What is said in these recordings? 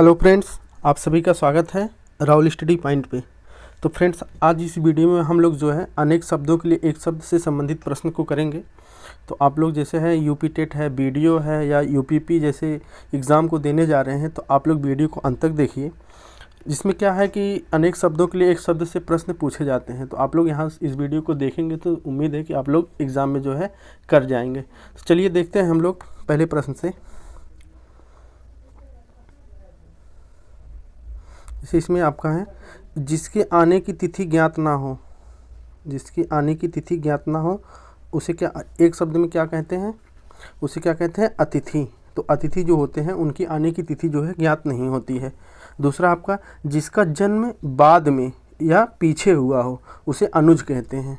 Hello friends, आप सभी का स्वागत है राहुल स्टडी पॉइंट पे। तो फ्रेंड्स, आज इस वीडियो में हम लोग जो है अनेक शब्दों के लिए एक शब्द से संबंधित प्रश्न को करेंगे। तो आप लोग जैसे है यूपी टेट है, बीडीओ है या यूपीपी जैसे एग्ज़ाम को देने जा रहे हैं, तो आप लोग वीडियो को अंत तक देखिए, जिसमें क्या है कि अनेक शब्दों के लिए एक शब्द से प्रश्न पूछे जाते हैं। तो आप लोग यहाँ इस वीडियो को देखेंगे तो उम्मीद है कि आप लोग एग्ज़ाम में जो है कर जाएंगे। तो चलिए देखते हैं हम लोग पहले प्रश्न से। जैसे इसमें आपका है, जिसके आने की तिथि ज्ञात ना हो, जिसकी आने की तिथि ज्ञात ना हो उसे क्या, एक शब्द में क्या कहते हैं, उसे क्या कहते हैं, अतिथि। तो अतिथि जो होते हैं उनकी आने की तिथि जो है ज्ञात नहीं होती है। दूसरा आपका, जिसका जन्म बाद में या पीछे हुआ हो उसे अनुज कहते हैं।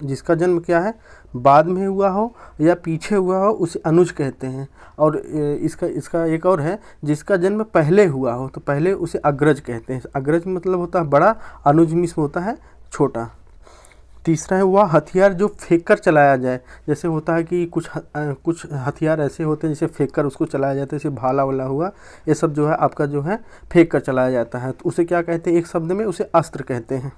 जिसका जन्म क्या है, बाद में हुआ हो या पीछे हुआ हो उसे अनुज कहते हैं। और इसका एक और है, जिसका जन्म पहले हुआ हो तो पहले उसे अग्रज कहते हैं। अग्रज मतलब होता है बड़ा, अनुज मीन्स होता है छोटा। तीसरा है, वह हथियार जो फेंक कर चलाया जाए। जैसे होता है कि कुछ हथियार ऐसे होते हैं जैसे फेंक कर उसको चलाया जाता है, जैसे भाला वाला हुआ, ये सब जो है आपका जो है फेंक कर चलाया जाता है, तो उसे क्या कहते हैं, एक शब्द में उसे अस्त्र कहते हैं।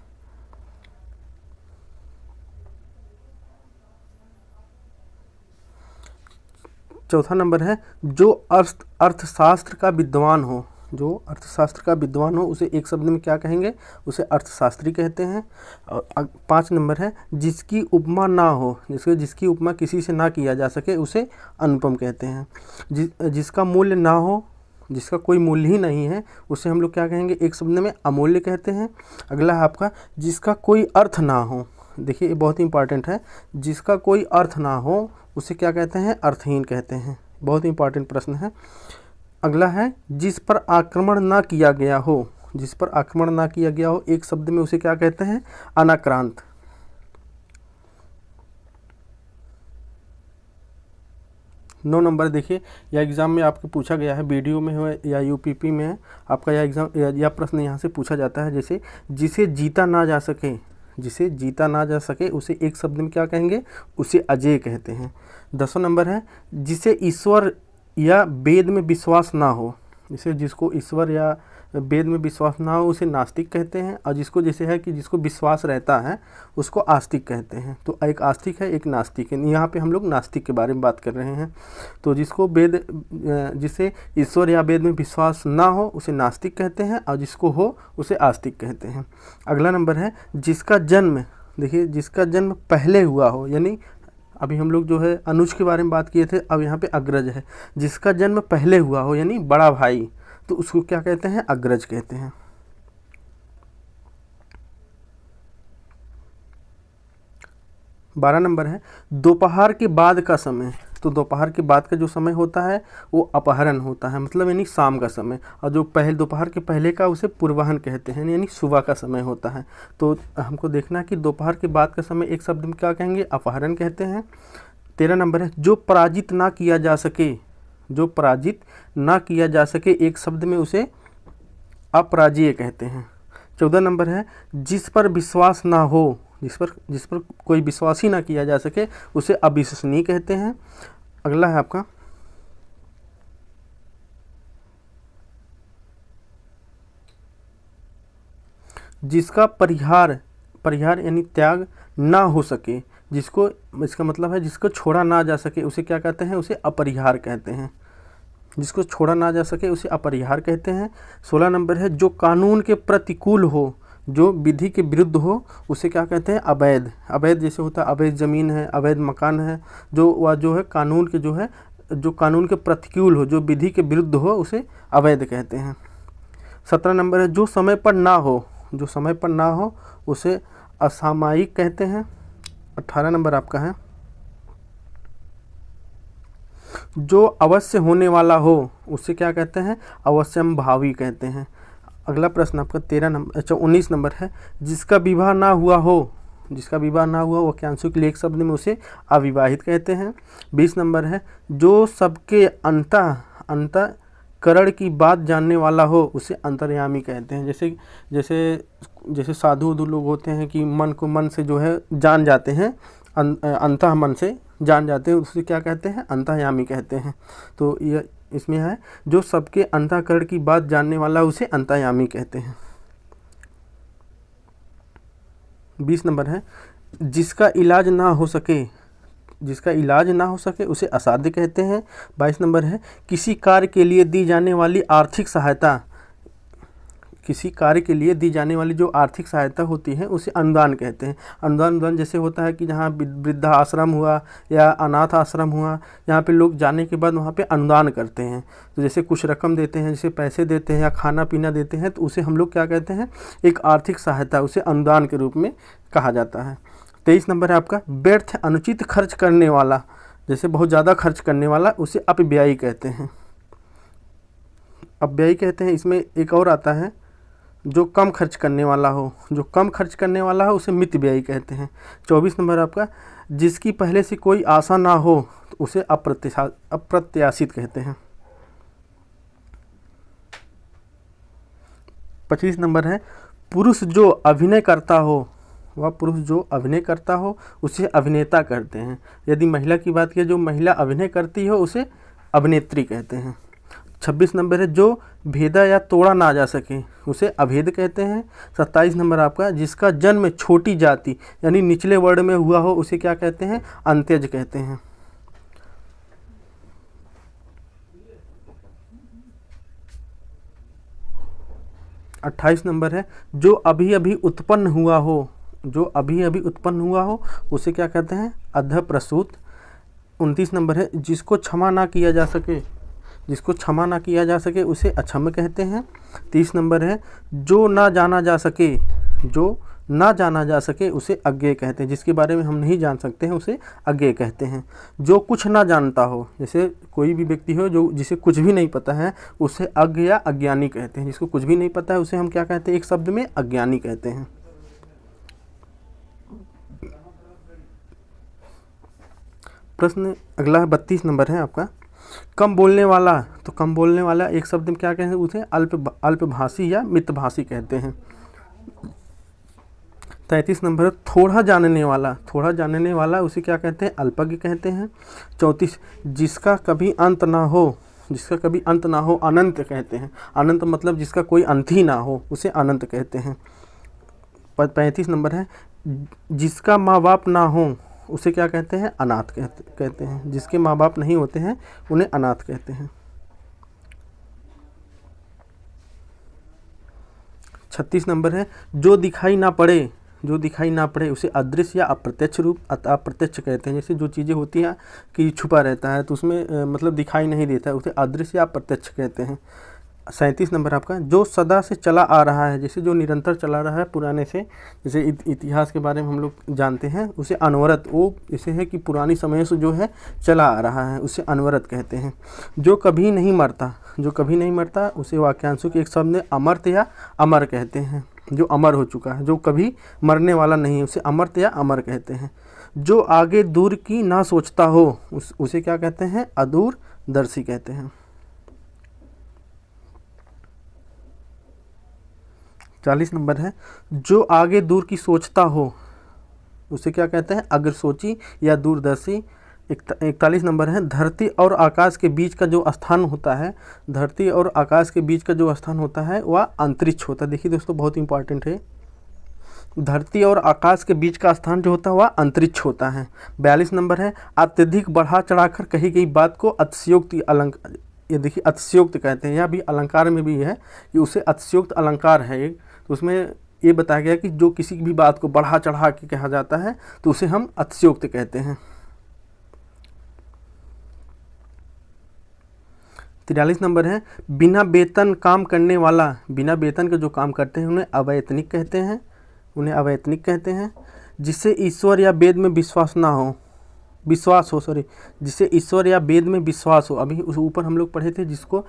चौथा नंबर है, जो अर्थशास्त्र का विद्वान हो, जो अर्थशास्त्र का विद्वान हो उसे एक शब्द में क्या कहेंगे, उसे अर्थशास्त्री कहते हैं। और 5 नंबर है, जिसकी उपमा ना हो, जिसकी उपमा किसी से ना किया जा सके उसे अनुपम कहते हैं। जिसका मूल्य ना हो, जिसका कोई मूल्य ही नहीं है उसे हम लोग क्या कहेंगे, एक शब्द में अमूल्य कहते हैं। अगला है आपका, जिसका कोई अर्थ ना हो। देखिए ये बहुत ही इंपॉर्टेंट है, जिसका कोई अर्थ ना हो उसे क्या कहते हैं, अर्थहीन कहते हैं। बहुत ही इंपॉर्टेंट प्रश्न है। अगला है, जिस पर आक्रमण ना किया गया हो, जिस पर आक्रमण ना किया गया हो एक शब्द में उसे क्या कहते हैं, अनाक्रांत। नौ नंबर देखिए, यह एग्ज़ाम में आपको पूछा गया है, वीडियो में हो या यूपीपी में है, आपका यह एग्ज़ाम यह प्रश्न यहाँ से पूछा जाता है। जैसे, जिसे जीता ना जा सके, जिसे जीता ना जा सके उसे एक शब्द में क्या कहेंगे, उसे अजेय कहते हैं। 10वां नंबर है, जिसे ईश्वर या वेद में विश्वास ना हो, जिसको ईश्वर या वेद में विश्वास ना हो उसे नास्तिक कहते हैं। और जिसको जैसे है कि जिसको विश्वास रहता है उसको आस्तिक कहते हैं। तो एक आस्तिक है, एक नास्तिक है। यहाँ पे हम लोग नास्तिक के बारे में बात कर रहे हैं। तो जिसे ईश्वर या वेद में विश्वास ना हो उसे नास्तिक कहते हैं, और जिसको हो उसे आस्तिक कहते हैं। अगला नंबर है, जिसका जन्म, देखिए जिसका जन्म पहले हुआ हो, यानी अभी हम लोग जो है अनुज के बारे में बात किए थे, अब यहाँ पे अग्रज है। जिसका जन्म पहले हुआ हो यानी बड़ा भाई, तो उसको क्या कहते हैं, अग्रज कहते हैं। 12 नंबर है, दोपहर के बाद का समय। तो दोपहर के बाद का जो समय होता है वो अपहरण होता है, मतलब यानी शाम का समय। और जो दोपहर के पहले का उसे पूर्वाहन कहते हैं, यानी सुबह का समय होता है। तो हमको देखना है कि दोपहर के बाद का समय एक शब्द में क्या कहेंगे, अपहरण कहते हैं। 13 नंबर है, जो पराजित ना किया जा सके, जो पराजित ना किया जा सके एक शब्द में उसे अपराजेय कहते हैं। 14 नंबर है, जिस पर विश्वास ना हो, जिस पर कोई विश्वास ही ना किया जा सके उसे अविश्वसनीय कहते हैं। अगला है आपका, जिसका परिहार यानी त्याग ना हो सके, जिसको, इसका मतलब है जिसको छोड़ा ना जा सके उसे क्या कहते हैं, उसे अपरिहार कहते हैं। जिसको छोड़ा ना जा सके उसे अपरिहार कहते हैं। 16 नंबर है, जो कानून के प्रतिकूल हो, जो विधि के विरुद्ध हो उसे क्या कहते हैं, अवैध। अवैध जैसे होता है अवैध ज़मीन है, अवैध मकान है, जो है कानून के, जो है जो कानून के प्रतिकूल हो, जो विधि के विरुद्ध हो उसे अवैध कहते हैं। 17 नंबर है, जो समय पर ना हो, जो समय पर ना हो उसे असामयिक कहते हैं। 18 नंबर आपका है, जो अवश्य होने वाला हो उसे क्या कहते हैं, अवश्यंभावी कहते हैं। अगला प्रश्न आपका 19 नंबर है, जिसका विवाह ना हुआ हो, जिसका विवाह ना हुआ वाक्यांशों के लिए एक शब्द में उसे अविवाहित कहते हैं। 20 नंबर है, जो सबके अंतःकरण की बात जानने वाला हो उसे अंतर्यामी कहते हैं। जैसे साधु लोग होते हैं कि मन को मन से जो है जान जाते हैं, अंतः मन से जान जाते हैं, उसे क्या कहते हैं, अंतर्यामी कहते हैं। तो इसमें है जो सबके अंतःकरण की बात जानने वाला उसे अंतर्यामी कहते हैं। 20 नंबर है जिसका इलाज ना हो सके, जिसका इलाज ना हो सके उसे असाध्य कहते हैं। 22 नंबर है किसी कार्य के लिए दी जाने वाली आर्थिक सहायता, किसी कार्य के लिए दी जाने वाली जो आर्थिक सहायता होती है उसे अनुदान कहते हैं। अनुदान जैसे होता है कि जहाँ वृद्धा आश्रम हुआ या अनाथ आश्रम हुआ, यहाँ पे लोग जाने के बाद वहाँ पे अनुदान करते हैं, तो जैसे कुछ रकम देते हैं, जैसे पैसे देते हैं या खाना पीना देते हैं, तो उसे हम लोग क्या कहते हैं, एक आर्थिक सहायता, उसे अनुदान के रूप में कहा जाता है। 23 नंबर है आपका व्यर्थ अनुचित खर्च करने वाला, जैसे बहुत ज़्यादा खर्च करने वाला उसे अपव्ययी कहते हैं, अपव्ययी कहते हैं। इसमें एक और आता है जो कम खर्च करने वाला हो, जो कम खर्च करने वाला हो उसे मितव्ययी कहते हैं। 24 नंबर आपका जिसकी पहले से कोई आशा ना हो तो उसे अप्रत्याशित कहते हैं। 25 नंबर है पुरुष जो अभिनय करता हो, वह पुरुष जो अभिनय करता हो उसे अभिनेता कहते हैं। यदि महिला की बात की, जो महिला अभिनय करती हो उसे अभिनेत्री कहते हैं। 26 नंबर है जो भेदा या तोड़ा ना जा सके उसे अभेद कहते हैं। 27 नंबर आपका जिसका जन्म छोटी जाति यानी निचले वर्ण में हुआ हो उसे क्या कहते हैं, अंत्यज कहते हैं। 28 नंबर है जो अभी अभी उत्पन्न हुआ हो, जो अभी अभी उत्पन्न हुआ हो उसे क्या कहते हैं, अधप्रसूत। 29 नंबर है जिसको क्षमा ना किया जा सके, जिसको क्षमा ना किया जा सके उसे अक्षम कहते हैं। 30 नंबर है जो ना जाना जा सके, जो ना जाना जा सके उसे अज्ञेय कहते हैं, जिसके बारे में हम नहीं जान सकते हैं उसे अज्ञेय कहते हैं। जो कुछ ना जानता हो, जैसे कोई भी व्यक्ति हो जो जिसे कुछ भी नहीं पता है उसे अज्ञ या अज्ञानी कहते हैं। जिसको कुछ भी नहीं पता है उसे हम क्या कहते हैं, एक शब्द में अज्ञानी कहते हैं। प्रश्न अगला 32 नंबर है आपका कम बोलने वाला, तो कम बोलने वाला एक शब्द में क्या कहते हैं, उसे अल्पभाषी या मितभाषी कहते हैं। 33 नंबर थोड़ा जानने वाला, थोड़ा जानने वाला उसे क्या कहते हैं, अल्पज्ञ कहते हैं। 34 जिसका कभी अंत ना हो, जिसका कभी अंत ना हो अनंत कहते हैं। अनंत मतलब जिसका कोई अंत ही ना हो उसे अनंत कहते हैं। 35 नंबर है जिसका माँ बाप ना हो उसे क्या कहते हैं, अनाथ कहते हैं। जिसके माँ बाप नहीं होते हैं उन्हें अनाथ कहते हैं। 36 नंबर है जो दिखाई ना पड़े, जो दिखाई ना पड़े उसे अदृश्य या अप्रत्यक्ष रूप अप्रत्यक्ष कहते हैं। जैसे जो चीज़ें होती हैं कि छुपा रहता है तो उसमें मतलब दिखाई नहीं देता है उसे अदृश्य या अप्रत्यक्ष कहते हैं। 37 नंबर आपका जो सदा से चला आ रहा है, जैसे जो निरंतर चला रहा है पुराने से, जैसे इतिहास के बारे में हम लोग जानते हैं उसे अनवरत, वो जैसे है कि पुरानी समय से जो है चला आ रहा है उसे अनवरत कहते हैं। जो कभी नहीं मरता, जो कभी नहीं मरता उसे वाक्यांशों के एक शब्द में अमर्त्य या अमर कहते हैं। जो अमर हो चुका है, जो कभी मरने वाला नहीं है उसे अमर्त्य या अमर कहते हैं। जो आगे दूर की ना सोचता हो उसे क्या कहते हैं, अदूरदर्शी कहते हैं। 40 नंबर है जो आगे दूर की सोचता हो उसे क्या कहते हैं, अग्रसोची या दूरदर्शी। 41 नंबर है धरती और आकाश के बीच का जो स्थान होता है, धरती और आकाश के बीच का जो स्थान होता है वह अंतरिक्ष होता है। देखिए दोस्तों बहुत इंपॉर्टेंट है, धरती और आकाश के बीच का स्थान जो होता है वह अंतरिक्ष होता है। 42 नंबर है अत्यधिक बढ़ा चढ़ाकर कही गई बात को अतिशयोक्ति अलंकार, ये देखिए अतिशयोक्त कहते हैं। यह भी अलंकार में भी है कि उसे अतिशयोक्त अलंकार है एक, तो उसमें ये बताया गया कि जो किसी भी बात को बढ़ा चढ़ा के कहा जाता है तो उसे हम अतिशयोक्त कहते हैं। 43 नंबर है बिना वेतन काम करने वाला, बिना वेतन के जो काम करते हैं उन्हें अवैतनिक कहते हैं, उन्हें अवैतनिक कहते हैं। जिससे ईश्वर या वेद में विश्वास ना हो, विश्वास हो सॉरी, जिससे ईश्वर या वेद में विश्वास हो, अभी उस ऊपर हम लोग पढ़े थे जिसको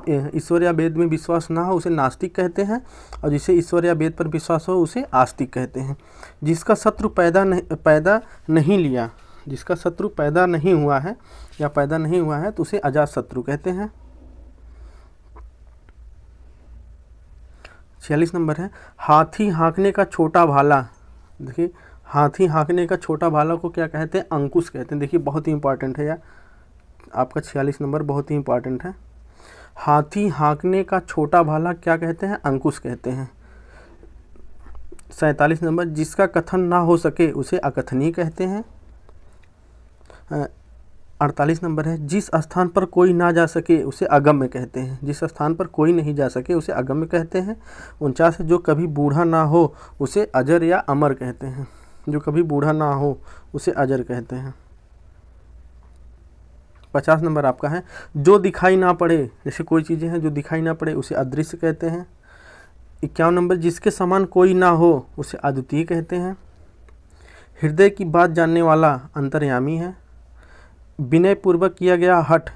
ईश्वर या वेद में विश्वास ना हो उसे नास्तिक कहते हैं, और जिसे ईश्वर या वेद पर विश्वास हो उसे आस्तिक कहते हैं। जिसका शत्रु पैदा नहीं लिया, जिसका शत्रु पैदा नहीं हुआ है या पैदा नहीं हुआ है तो उसे अजात शत्रु कहते हैं। 46 नंबर है हाथी हाँकने का छोटा भाला, देखिए हाथी हाँकने का छोटा भाला को क्या कहते हैं, अंकुश कहते हैं। देखिए बहुत ही इंपॉर्टेंट है यार, आपका 46 नंबर बहुत ही इंपॉर्टेंट है। हाथी हाँकने का छोटा भाला क्या कहते हैं? अंकुश कहते हैं। 47 नंबर, जिसका कथन ना हो सके उसे अकथनीय कहते हैं। 48 नंबर है, जिस स्थान पर कोई ना जा सके उसे अगम्य कहते हैं। जिस स्थान पर कोई नहीं जा सके उसे अगम्य कहते हैं। 49 है, जो कभी बूढ़ा ना हो उसे अजर या अमर कहते हैं। जो कभी बूढ़ा ना हो उसे अजर कहते हैं। 50 नंबर आपका है, जो दिखाई ना पड़े, जैसे कोई चीज़ें हैं जो दिखाई ना पड़े उसे अदृश्य कहते हैं। 51 नंबर, जिसके समान कोई ना हो उसे अद्वितीय कहते हैं। हृदय की बात जानने वाला अंतर्यामी है। विनयपूर्वक किया गया हठ,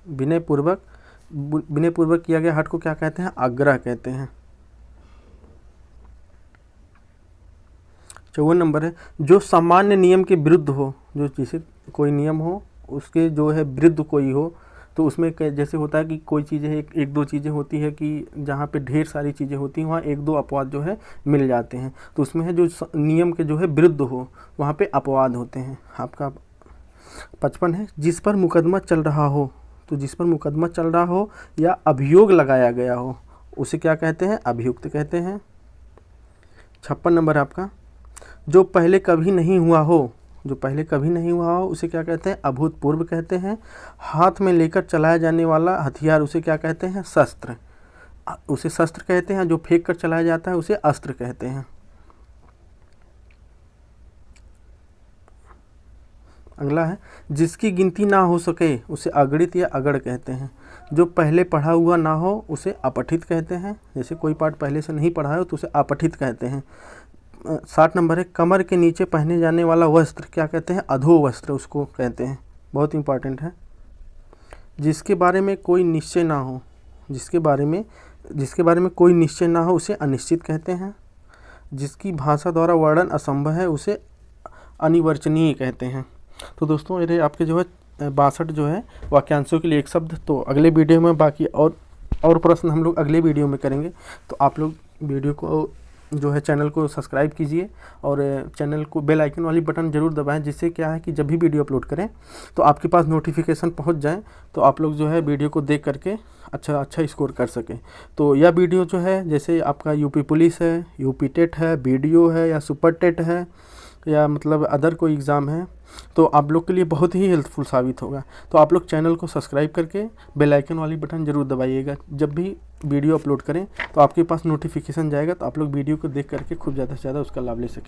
विनयपूर्वक किया गया हठ को क्या कहते हैं? आग्रह कहते हैं। 54 नंबर है, जो सामान्य नियम के विरुद्ध हो, जो जैसे कोई नियम हो उसके जो है विरुद्ध कोई हो, तो उसमें जैसे होता है कि कोई चीज़ें एक दो चीज़ें होती है कि जहाँ पे ढेर सारी चीज़ें होती हैं वहाँ एक दो अपवाद जो है मिल जाते हैं, तो उसमें है जो नियम के जो है विरुद्ध हो वहाँ पे अपवाद होते हैं। आपका 55 है, जिस पर मुकदमा चल रहा हो, तो जिस पर मुकदमा चल रहा हो या अभियोग लगाया गया हो उसे क्या कहते हैं? अभियुक्त कहते हैं। 56 नंबर आपका, जो पहले कभी नहीं हुआ हो, जो पहले कभी नहीं हुआ हो उसे क्या कहते हैं? अभूतपूर्व कहते हैं। हाथ में लेकर चलाया जाने वाला हथियार उसे क्या कहते हैं? शस्त्र, उसे शस्त्र कहते हैं। जो फेंक कर चलाया जाता है उसे अस्त्र कहते हैं। अगला है, जिसकी गिनती ना हो सके उसे अगणित या अगड़ कहते हैं। जो पहले पढ़ा हुआ ना हो उसे अपठित कहते हैं। जैसे कोई पाठ पहले से नहीं पढ़ा हो तो उसे अपठित कहते हैं। 60 नंबर है, कमर के नीचे पहने जाने वाला वस्त्र क्या कहते हैं? अधो वस्त्र उसको कहते हैं। बहुत इंपॉर्टेंट है। जिसके बारे में कोई निश्चय ना हो, जिसके बारे में कोई निश्चय ना हो उसे अनिश्चित कहते हैं। जिसकी भाषा द्वारा वर्णन असंभव है उसे अनिर्वचनीय कहते हैं। तो दोस्तों मेरे आपके जो है 62 जो है वाक्यांशों के लिए एक शब्द, तो अगले वीडियो में बाकी और प्रश्न हम लोग अगले वीडियो में करेंगे। तो आप लोग वीडियो को जो है चैनल को सब्सक्राइब कीजिए और चैनल को बेल आइकन वाली बटन ज़रूर दबाएं, जिससे क्या है कि जब भी वीडियो अपलोड करें तो आपके पास नोटिफिकेशन पहुंच जाए, तो आप लोग जो है वीडियो को देख करके अच्छा स्कोर कर सकें। तो यह वीडियो जो है जैसे आपका यूपी पुलिस है, यूपी टेट है, बीडीओ है या सुपर टेट है या मतलब अदर कोई एग्ज़ाम है, तो आप लोग के लिए बहुत ही हेल्पफुल साबित होगा। तो आप लोग चैनल को सब्सक्राइब करके बेल आइकन वाली बटन ज़रूर दबाइएगा। जब भी वीडियो अपलोड करें तो आपके पास नोटिफिकेशन जाएगा, तो आप लोग वीडियो को देख करके खूब ज़्यादा से ज़्यादा उसका लाभ ले सकें।